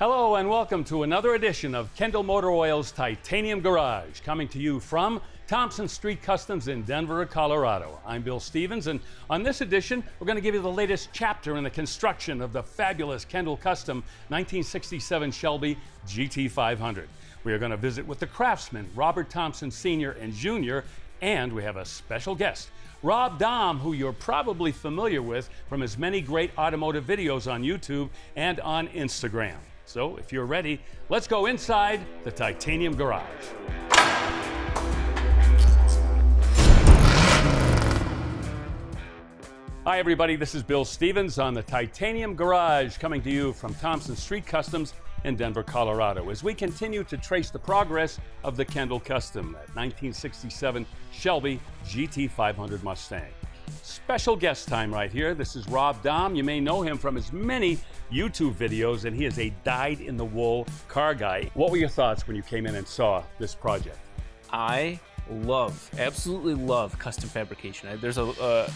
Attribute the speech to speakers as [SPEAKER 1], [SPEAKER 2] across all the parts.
[SPEAKER 1] Hello and welcome to another edition of Kendall Motor Oil's Titanium Garage, coming to you from Thompson Street Customs in Denver, Colorado. I'm Bill Stevens, and on this edition, we're going to give you the latest chapter in the construction of the fabulous Kendall Custom 1967 Shelby GT500. We are going to visit with the craftsman, Robert Thompson Sr. and Jr., and we have a special guest, Rob Dahm, who you're probably familiar with from his many great automotive videos on YouTube and on Instagram. So if you're ready, let's go inside the Titanium Garage. Hi everybody, this is Bill Stevens on the Titanium Garage, coming to you from Thompson Street Customs in Denver, Colorado, as we continue to trace the progress of the Kendall Custom, that 1967 Shelby GT500 Mustang. Special guest time right here. This is Rob Dahm. You may know him from his many YouTube videos, and he is a dyed-in-the-wool car guy. What were your thoughts when you came in and saw this project?
[SPEAKER 2] I absolutely love custom fabrication. There's a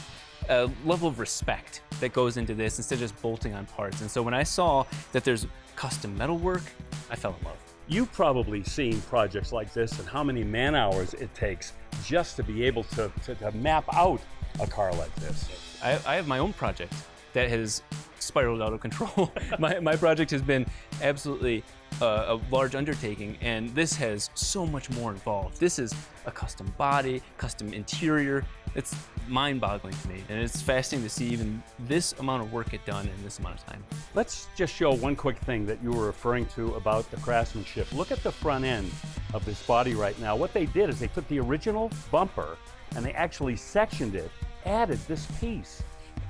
[SPEAKER 2] level of respect that goes into this instead of just bolting on parts. And so when I saw that there's custom metal work, I fell in love.
[SPEAKER 1] You've probably seen projects like this and how many man hours it takes just to be able to map out a car like this.
[SPEAKER 2] I have my own project that has spiraled out of control. my project has been absolutely a large undertaking, and this has so much more involved. This is a custom body, custom interior. It's mind-boggling to me, and it's fascinating to see even this amount of work get done in this amount of time.
[SPEAKER 1] Let's just show one quick thing that you were referring to about the craftsmanship. Look at the front end of this body right now. What they did is they took the original bumper and they actually sectioned it, added this piece.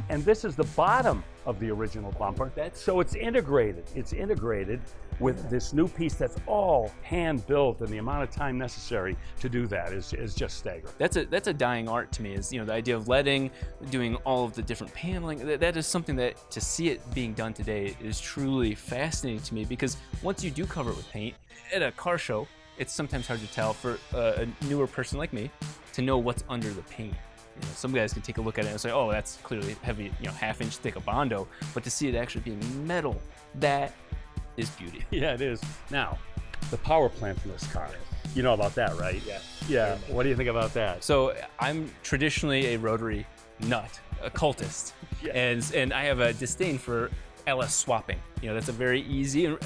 [SPEAKER 1] And this is the bottom of the original bumper. So it's integrated. It's integrated with this new piece that's all hand-built, and the amount of time necessary to do that is just staggering.
[SPEAKER 2] That's a dying art to me, is the idea of leading, doing all of the different paneling. That is something that, to see it being done today, is truly fascinating to me, because once you do cover it with paint, at a car show, it's sometimes hard to tell for a newer person like me to know what's under the paint. Some guys can take a look at it and say, oh, that's clearly heavy, half-inch thick of Bondo, but to see it actually being metal, that is beauty.
[SPEAKER 1] Yeah, it is. Now, the power plant in this car, you know about that, right?
[SPEAKER 2] Yeah.
[SPEAKER 1] Yeah, what do you think about that?
[SPEAKER 2] So I'm traditionally a rotary nut, a cultist, yeah. and I have a disdain for LS swapping. That's a very easy and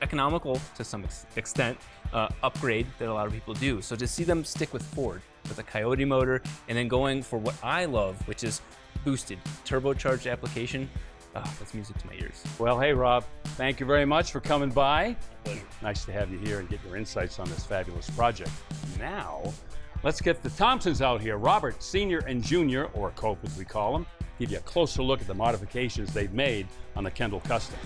[SPEAKER 2] economical, to some extent, upgrade that a lot of people do. So to see them stick with Ford, with a Coyote motor, and then going for what I love, which is boosted, turbocharged application, that's music to my ears.
[SPEAKER 1] Well, hey, Rob, thank you very much for coming by. Nice to have you here and get your insights on this fabulous project. Now, let's get the Thompsons out here, Robert Sr. and Jr., or Cope as we call them, give you a closer look at the modifications they've made on the Kendall Custom.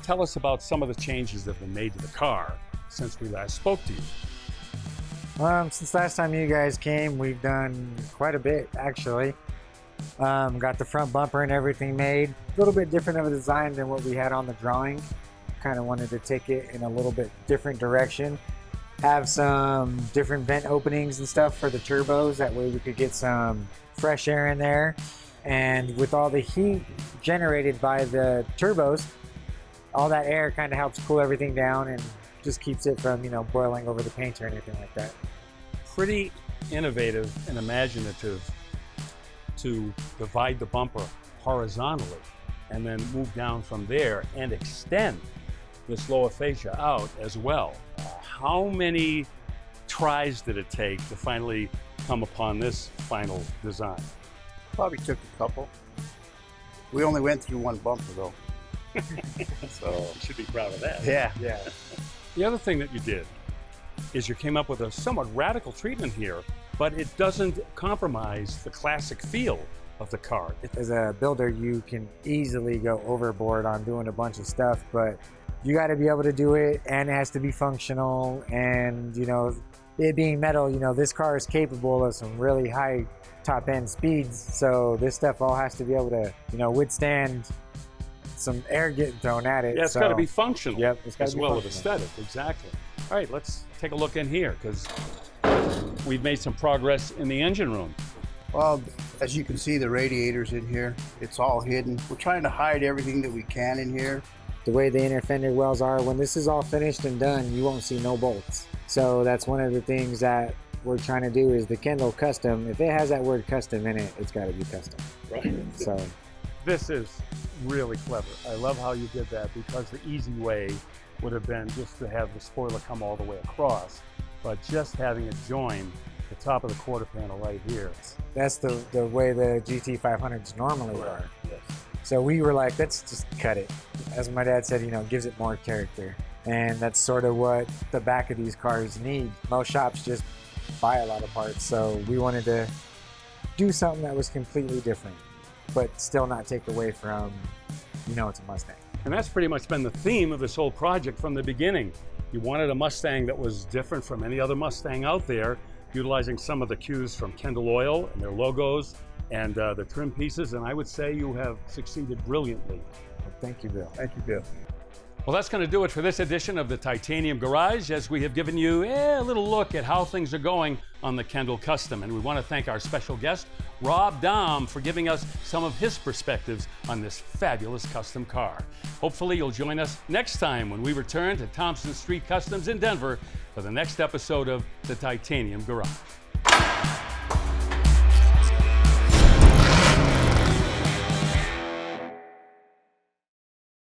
[SPEAKER 1] Tell us about some of the changes that have been made to the car since we last spoke to you.
[SPEAKER 3] Since last time you guys came, we've done quite a bit, actually. Got the front bumper and everything made. A little bit different of a design than what we had on the drawing. Kind of wanted to take it in a little bit different direction. Have some different vent openings and stuff for the turbos. That way we could get some fresh air in there. And with all the heat generated by the turbos, all that air kind of helps cool everything down and just keeps it from, boiling over the paint or anything like that.
[SPEAKER 1] Pretty innovative and imaginative to divide the bumper horizontally and then move down from there and extend this lower fascia out as well. How many tries did it take to finally come upon this final design?
[SPEAKER 4] Probably took a couple. We only went through one bumper though.
[SPEAKER 1] So you should be proud of that.
[SPEAKER 4] Yeah.
[SPEAKER 1] The other thing that you did is you came up with a somewhat radical treatment here, but it doesn't compromise the classic feel of the car.
[SPEAKER 3] As a builder, you can easily go overboard on doing a bunch of stuff, but you got to be able to do it, and it has to be functional. And it being metal, this car is capable of some really high top end speeds, so this stuff all has to be able to withstand some air getting thrown at it.
[SPEAKER 1] Yeah, it's got to be functional.
[SPEAKER 3] Yep, it's got to
[SPEAKER 1] as
[SPEAKER 3] be
[SPEAKER 1] well
[SPEAKER 3] functional.
[SPEAKER 1] as aesthetic. Exactly. All right, let's take a look in here, because We've made some progress in the engine room.
[SPEAKER 4] Well, as you can see, the radiator's in here. It's all hidden. We're trying to hide everything that we can in here.
[SPEAKER 3] The way the inner fender wells are, when this is all finished and done, you won't see no bolts. So that's one of the things that we're trying to do is the Kendall custom. If it has that word custom in it, it's got to be custom.
[SPEAKER 1] Right.
[SPEAKER 3] So
[SPEAKER 1] This is really clever. I love how you did that, because the easy way would have been just to have the spoiler come all the way across, but just having it join the top of the quarter panel right here.
[SPEAKER 3] that's the way the GT500s normally are.
[SPEAKER 4] Yes.
[SPEAKER 3] So we were like, let's just cut it. As my dad said, you know, gives it more character. And that's sort of what the back of these cars need. Most shops just buy a lot of parts. So we wanted to do something that was completely different, but still not take away from, you know, it's a Mustang.
[SPEAKER 1] And that's pretty much been the theme of this whole project from the beginning. You wanted a Mustang that was different from any other Mustang out there, utilizing some of the cues from Kendall Oil and their logos and the trim pieces, and I would say you have succeeded brilliantly.
[SPEAKER 3] Well, thank you, Bill.
[SPEAKER 4] Thank you, Bill.
[SPEAKER 1] Well, that's going to do it for this edition of the Titanium Garage, as we have given you a little look at how things are going on the Kendall Custom. And we want to thank our special guest, Rob Dahm, for giving us some of his perspectives on this fabulous custom car. Hopefully you'll join us next time when we return to Thompson Street Customs in Denver for the next episode of the Titanium Garage.